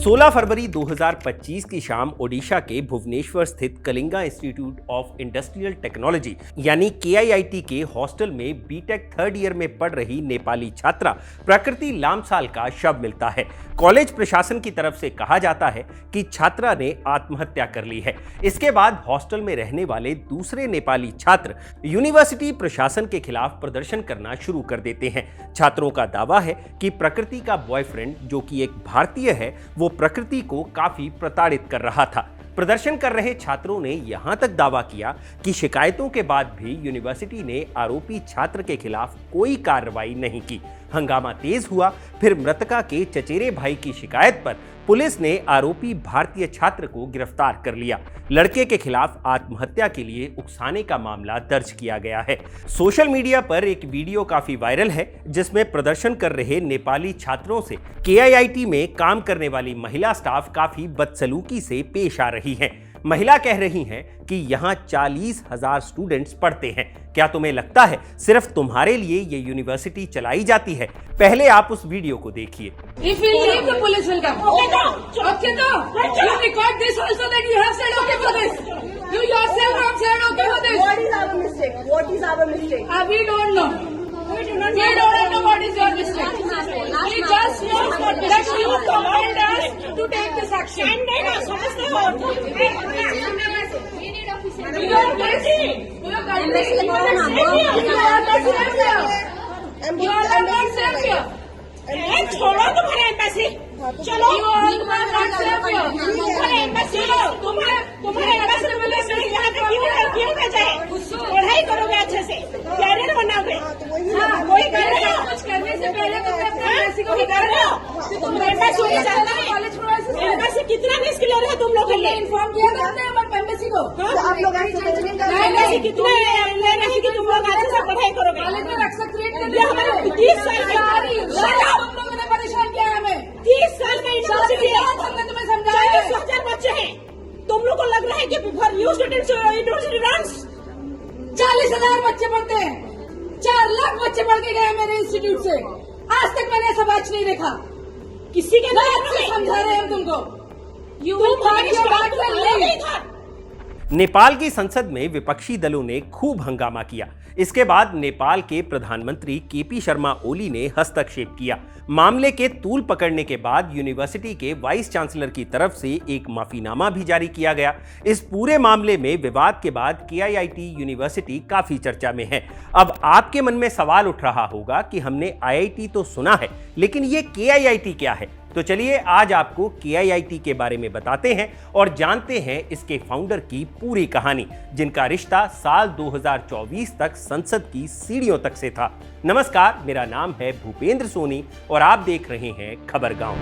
16 फरवरी 2025 की शाम ओडिशा के भुवनेश्वर स्थित Kalinga institute of industrial technology यानी KIIT के हॉस्टल में बीटेक थर्ड ईयर में पढ़ रही नेपाली छात्रा प्रकृति लामसाल का शव मिलता है। कॉलेज प्रशासन की तरफ से कहा जाता है कि छात्रा ने आत्महत्या कर ली है। इसके बाद हॉस्टल में रहने वाले दूसरे नेपाली छात्र यूनिवर्सिटी प्रशासन के खिलाफ प्रदर्शन करना शुरू कर देते हैं। छात्रों का दावा है कि प्रकृति का बॉयफ्रेंड, जो कि एक भारतीय है, वो प्रकृति को काफी प्रताड़ित कर रहा था। प्रदर्शन कर रहे छात्रों ने यहां तक दावा किया कि शिकायतों के बाद भी यूनिवर्सिटी ने आरोपी छात्र के खिलाफ कोई कार्रवाई नहीं की। हंगामा तेज हुआ, फिर मृतका के चचेरे भाई की शिकायत पर पुलिस ने आरोपी भारतीय छात्र को गिरफ्तार कर लिया। लड़के के खिलाफ आत्महत्या के लिए उकसाने का मामला दर्ज किया गया है। सोशल मीडिया पर एक वीडियो काफी वायरल है, जिसमें प्रदर्शन कर रहे नेपाली छात्रों से KIIT में काम करने वाली महिला स्टाफ काफी बदसलूकी से पेश आ रही है। महिला कह रही हैं कि यहाँ 40,000 स्टूडेंट्स पढ़ते हैं। क्या तुम्हें लगता है सिर्फ तुम्हारे लिए ये यूनिवर्सिटी चलाई जाती है? पहले आप उस वीडियो को देखिए। We don't know what is your mistake. We just know that you command us to take this action. We need official. You are busy. You are busy. You are not safe here. You are not safe here. छोड़ो तुम्हारे embassy, चलो तुम्हारे embassy तुम्हारे embassy यहाँ पे क्यों ना जाए? पढ़ाई करोगे अच्छे से, कैरियर बनाओगे। कोई कर रहे हो कुछ करने से पहले तो अपने एम्बेसी को भी कर रहे हो। तुम एम्बेसी कितना निष्क्रिय है तुम लोग के लिए? इन्फॉर्म किया करते हैं हमारे एम्बेसी को। आप लोग एम्बेसी कितना नहीं कि तुम लोग अच्छे से पढ़ाई करोगे। कॉलेज में रक्षा क्रिएट कर ये हमारे 30 साल तुम लोगों ने परेशान किया हमें। 30 साल का यूनिवर्सिटी है, हमने तुम्हें समझाया। 40,000 बच्चे हैं। तुम लोग को लग रहा है कि for you students university runs. 40,000 बच्चे पढ़ते हैं। 4 लाख बच्चे पढ़ के गए मेरे इंस्टीट्यूट से। आज तक मैंने ऐसा बैच नहीं देखा। किसी के समझा रहे हैं तुमको। नेपाल की संसद में विपक्षी दलों ने खूब हंगामा किया। इसके बाद नेपाल के प्रधानमंत्री KP शर्मा ओली ने हस्तक्षेप किया। मामले के तूल पकड़ने के बाद यूनिवर्सिटी के वाइस चांसलर की तरफ से एक माफीनामा भी जारी किया गया। इस पूरे मामले में विवाद के बाद KIIT यूनिवर्सिटी काफी चर्चा में है। अब आपके मन में सवाल उठ रहा होगा कि हमने IIT तो सुना है, लेकिन ये KIIT क्या है? तो चलिए आज आपको KIIT के बारे में बताते हैं और जानते हैं इसके फाउंडर की पूरी कहानी, जिनका रिश्ता साल 2024 तक संसद की सीढ़ियों तक से था। नमस्कार, मेरा नाम है भूपेंद्र सोनी और आप देख रहे हैं खबर गांव।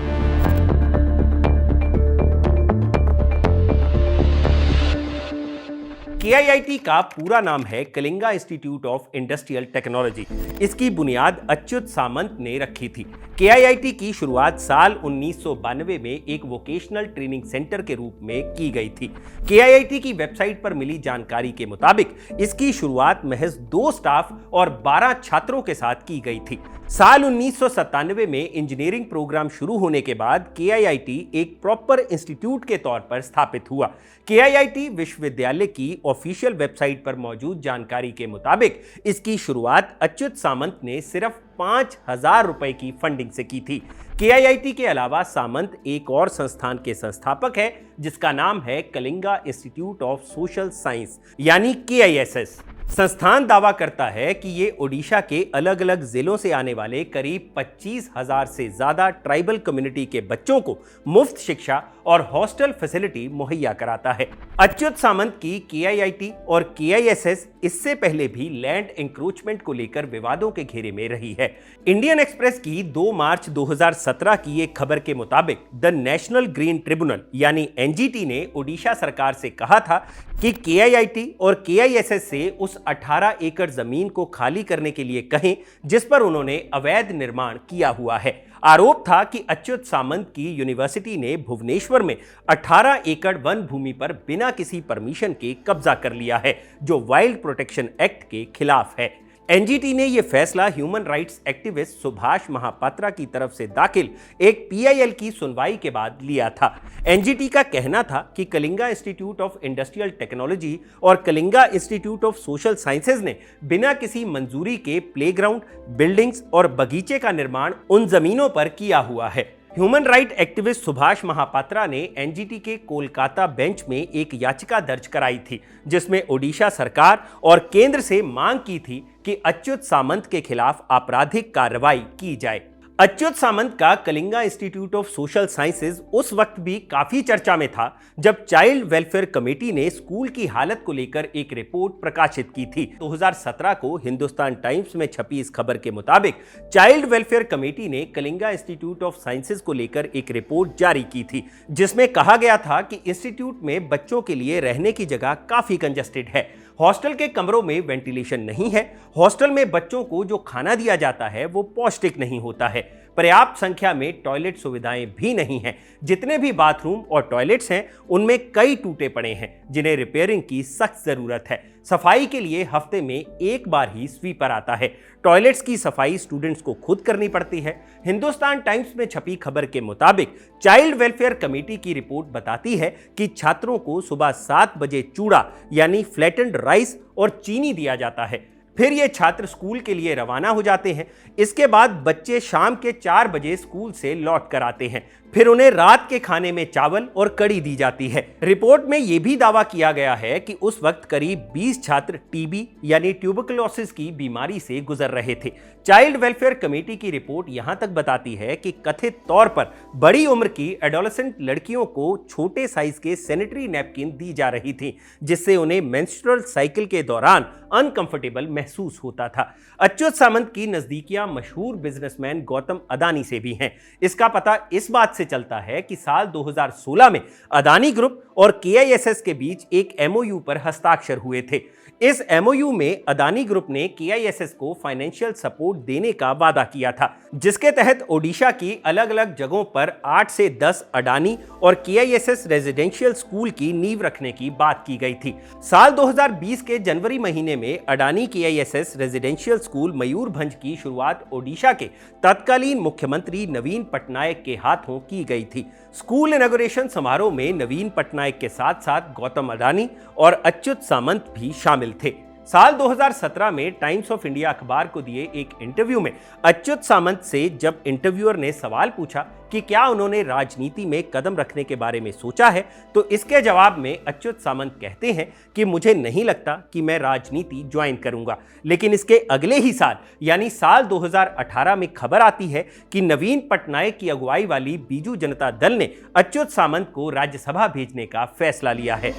KIIT का पूरा नाम है Kalinga institute of industrial technology. इसकी बुनियाद अच्युत सामंत ने रखी थी। KIIT की शुरुआत साल 1992 में एक वोकेशनल ट्रेनिंग सेंटर के रूप में की गई थी। KIIT की वेबसाइट पर मिली जानकारी के मुताबिक इसकी शुरुआत महज 2 स्टाफ और 12 छात्रों के साथ की गई थी। साल 1997 में इंजीनियरिंग प्रोग्राम शुरू होने के बाद KIIT एक प्रॉपर इंस्टीट्यूट के तौर पर स्थापित हुआ। KIIT विश्वविद्यालय की ऑफिशियल वेबसाइट पर मौजूद जानकारी के मुताबिक इसकी शुरुआत अच्युत सामंत ने सिर्फ 5,000 रुपए की फंडिंग से की थी। KIIT के अलावा सामंत एक और संस्थान के संस्थापक है, जिसका नाम है Kalinga institute of social science यानी KISS। संस्थान दावा करता है कि ये ओडिशा के अलग अलग जिलों से आने वाले करीब 25,000 से ज्यादा ट्राइबल कम्युनिटी के बच्चों को मुफ्त शिक्षा और हॉस्टल फैसिलिटी मुहैया कराता है। अच्युत सामंत की KIIT और KISS इससे पहले भी लैंड एंक्रोचमेंट को लेकर विवादों के घेरे में रही है। इंडियन एक्सप्रेस की 2 मार्च 2017 की एक खबर के मुताबिक द नेशनल ग्रीन ट्रिब्यूनल यानी NGT ने ओडिशा सरकार से कहा था कि KIIT और KISS से उस 18 एकड़ जमीन को खाली करने के लिए कहें, जिस पर उन्होंने अवैध निर्माण किया हुआ है। आरोप था कि अच्युत सामंत की यूनिवर्सिटी ने भुवनेश्वर में 18 एकड़ वन भूमि पर बिना किसी परमिशन के कब्जा कर लिया है, जो वाइल्ड प्रोटेक्शन एक्ट के खिलाफ है। एनजीटी ने यह फैसला human rights activist Subhash Mahapatra की तरफ से दाखिल एक पीआईएल की सुनवाई के बाद लिया था। एनजीटी का कहना था कि Kalinga institute of industrial technology और Kalinga institute of social sciences ने बिना किसी मंजूरी के प्लेग्राउंड, बिल्डिंग्स और बगीचे का निर्माण उन जमीनों पर किया हुआ है। Human right activist Subhash Mahapatra ने एनजीटी के कोलकाता बेंच में एक याचिका दर्ज कराई थी, जिसमें ओडिशा सरकार और केंद्र से मांग की थी कि अच्युत सामंत के खिलाफ आपराधिक कार्रवाई की जाए। अच्युत सामंत का Kalinga institute of social sciences उस वक्त भी काफी चर्चा में था जब चाइल्ड वेलफेयर कमेटी ने स्कूल की हालत को लेकर एक रिपोर्ट प्रकाशित की थी। 2017 को हिंदुस्तान टाइम्स में छपी इस खबर के मुताबिक चाइल्ड वेलफेयर कमेटी ने कलिंगा इंस्टीट्यूट ऑफ साइंसेज को लेकर एक रिपोर्ट जारी की थी, जिसमें कहा गया था कि इंस्टीट्यूट में बच्चों के लिए रहने की जगह काफी कंजस्टेड है, हॉस्टल के कमरों में वेंटिलेशन नहीं है, हॉस्टल में बच्चों को जो खाना दिया जाता है वो पौष्टिक नहीं होता है, पर्याप्त संख्या में टॉयलेट सुविधाएं भी नहीं हैं, जितने भी बाथरूम और टॉयलेट्स हैं उनमें कई टूटे पड़े हैं जिन्हें रिपेयरिंग की सख्त जरूरत है, सफाई के लिए हफ्ते में एक बार ही स्वीपर आता है, टॉयलेट्स की सफाई स्टूडेंट्स को खुद करनी पड़ती है। हिंदुस्तान टाइम्स में छपी खबर के मुताबिक चाइल्ड वेलफेयर कमेटी की रिपोर्ट बताती है कि छात्रों को सुबह 7 बजे चूड़ा यानी फ्लैटेंड राइस और चीनी दिया जाता है, फिर ये छात्र स्कूल के लिए रवाना हो जाते हैं। इसके बाद बच्चे शाम के 4 बजे स्कूल से लौट कर आते हैं, फिर उन्हें रात के खाने में चावल और कड़ी दी जाती है। रिपोर्ट में यह भी दावा किया गया है कि उस वक्त करीब 20 छात्र टीबी यानी ट्यूबरकुलोसिस की बीमारी से गुजर रहे थे। चाइल्ड वेलफेयर कमेटी की रिपोर्ट यहां तक बताती है कि कथित तौर पर बड़ी उम्र की एडोलेसेंट लड़कियों को छोटे साइज के सैनिटरी नैपकिन दी जा रही थी, जिससे उन्हें मेंस्ट्रुअल साइकिल के दौरान अनकंफर्टेबल महसूस होता था। अच्युत सामंत की नजदीकियां मशहूर बिजनेसमैन गौतम अदानी से भी हैं। इसका पता इस बात से चलता है कि साल 2016 में अदानी ग्रुप और केआईएसएस के बीच एक एमओयू पर हस्ताक्षर हुए थे। इस एमओयू में अदानी ग्रुप ने केआईएसएस को फाइनेंशियल सपोर्ट देने का वादा किया था, जिसके तहत ओडिशा की अलग अलग जगहों पर 8 से 10 अडानी और केआईएसएस रेजिडेंशियल स्कूल की नींव रखने की बात की गई थी। साल 2020 के जनवरी महीने में अडानी केआईएसएस रेजिडेंशियल स्कूल मयूरभंज की शुरुआत ओडिशा के तत्कालीन मुख्यमंत्री नवीन पटनायक के हाथों की गई थी। स्कूल इनॉग्रेशन समारोह में नवीन पटनायक के साथ साथ गौतम अडानी और अच्युत सामंत भी शामिल थे। साल 2017 में टाइम्स ऑफ इंडिया अखबार को दिए एक इंटरव्यू में अच्युत सामंत से जब इंटरव्यूअर ने सवाल पूछा कि क्या उन्होंने राजनीति में कदम रखने के बारे में सोचा है, तो इसके जवाब में अच्युत सामंत कहते हैं कि मुझे नहीं लगता कि मैं राजनीति ज्वाइन करूंगा। लेकिन इसके अगले ही साल यानी साल 2018 में खबर आती है कि नवीन पटनायक की अगुवाई वाली बीजू जनता दल ने अच्युत सामंत को राज्यसभा भेजने का फैसला लिया है।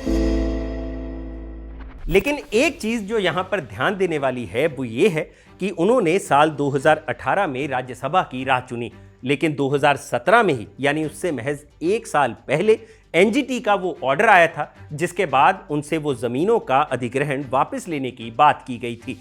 लेकिन एक चीज जो यहां पर ध्यान देने वाली है वो ये है कि उन्होंने साल 2018 में राज्यसभा की राह चुनी, लेकिन 2017 में ही यानी उससे महज 1 साल पहले एनजीटी का वो ऑर्डर आया था, जिसके बाद उनसे वो जमीनों का अधिग्रहण वापस लेने की बात की गई थी।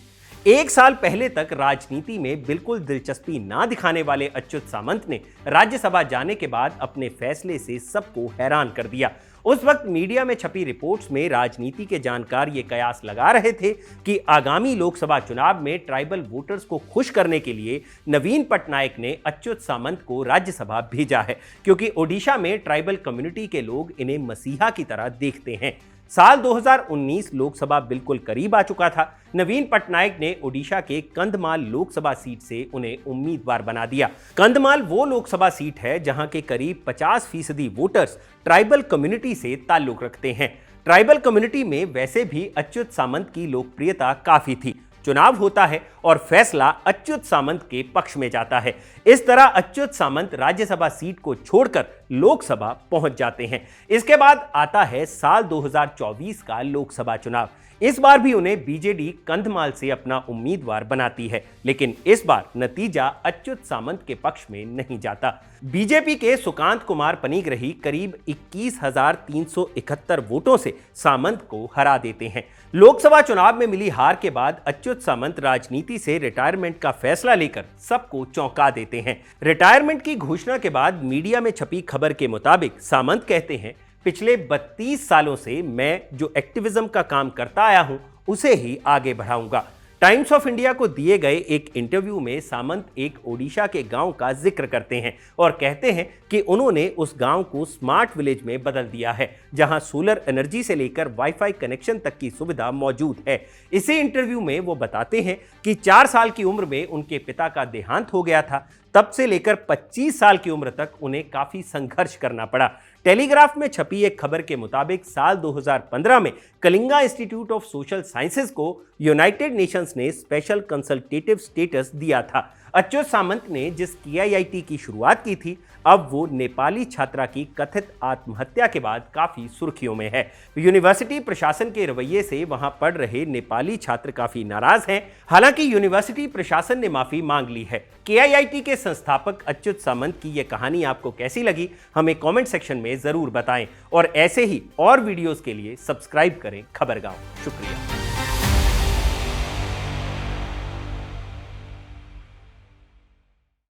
1 साल पहले तक राजनीति में बिल्कुल दिलचस्पी ना दिखाने वाले अच्युत सामंत ने राज्यसभा जाने के बाद अपने फैसले से सबको हैरान कर दिया। उस वक्त मीडिया में छपी रिपोर्ट्स में राजनीति के जानकार ये कयास लगा रहे थे कि आगामी लोकसभा चुनाव में ट्राइबल वोटर्स को खुश करने के लिए नवीन पटनायक ने अच्युत सामंत को राज्यसभा भेजा है, क्योंकि ओडिशा में ट्राइबल कम्युनिटी के लोग इन्हें मसीहा की तरह देखते हैं। साल 2019 लोकसभा बिल्कुल करीब आ चुका था। नवीन पटनायक ने ओडिशा के कंधमाल लोकसभा सीट से उन्हें उम्मीदवार बना दिया। कंधमाल वो लोकसभा सीट है जहां के करीब 50% वोटर्स ट्राइबल कम्युनिटी से ताल्लुक रखते हैं। ट्राइबल कम्युनिटी में वैसे भी अच्युत सामंत की लोकप्रियता काफी थी। चुनाव होता है और फैसला अच्युत सामंत के पक्ष में जाता है। इस तरह अच्युत सामंत राज्यसभा सीट को छोड़कर लोकसभा पहुंच जाते हैं। इसके बाद आता है साल 2024 का लोकसभा चुनाव। इस बार भी उन्हें बीजेडी कंधमाल से अपना उम्मीदवार बनाती है, लेकिन इस बार नतीजा अच्युत सामंत के पक्ष में नहीं जाता। बीजेपी के सुकांत कुमार पनीग्रही करीब 21,371 वोटों से सामंत को हरा देते हैं। लोकसभा चुनाव में मिली हार के बाद अच्युत सामंत राजनीति से रिटायरमेंट का फैसला लेकर सबको चौंका देते हैं। रिटायरमेंट की घोषणा के बाद मीडिया में छपी खबर के मुताबिक सामंत कहते हैं, पिछले 32 सालों से मैं जो एक्टिविज्म का काम करता आया हूं उसे ही आगे बढ़ाऊंगा। टाइम्स ऑफ इंडिया को दिए गए एक इंटरव्यू में सामंत एक ओडिशा के गांव का जिक्र करते हैं और कहते हैं कि उन्होंने उस गांव को स्मार्ट विलेज में बदल दिया है, जहां सोलर एनर्जी से लेकर वाईफाई कनेक्शन तक की सुविधा मौजूद है। इसी इंटरव्यू में वो बताते हैं कि 4 साल की उम्र में उनके पिता का देहांत हो गया था। तब से लेकर 25 साल की उम्र तक उन्हें काफी संघर्ष करना पड़ा। टेलीग्राफ में छपी एक खबर के मुताबिक साल 2015 में Kalinga institute of social sciences को यूनाइटेड नेशंस ने स्पेशल कंसल्टेटिव स्टेटस दिया था। अच्युत सामंत ने जिस KIIT की शुरुआत की थी, अब वो नेपाली छात्रा की कथित आत्महत्या के बाद काफी सुर्खियों में है। यूनिवर्सिटी प्रशासन के रवैये से वहां पढ़ रहे नेपाली छात्र काफी नाराज हैं। हालांकि यूनिवर्सिटी प्रशासन ने माफी मांग ली है। KIIT के संस्थापक अच्युत सामंत की यह कहानी आपको कैसी लगी, हमें कमेंट सेक्शन में जरूर बताएं और ऐसे ही और वीडियोस के लिए सब्सक्राइब करें खबरगांव। शुक्रिया।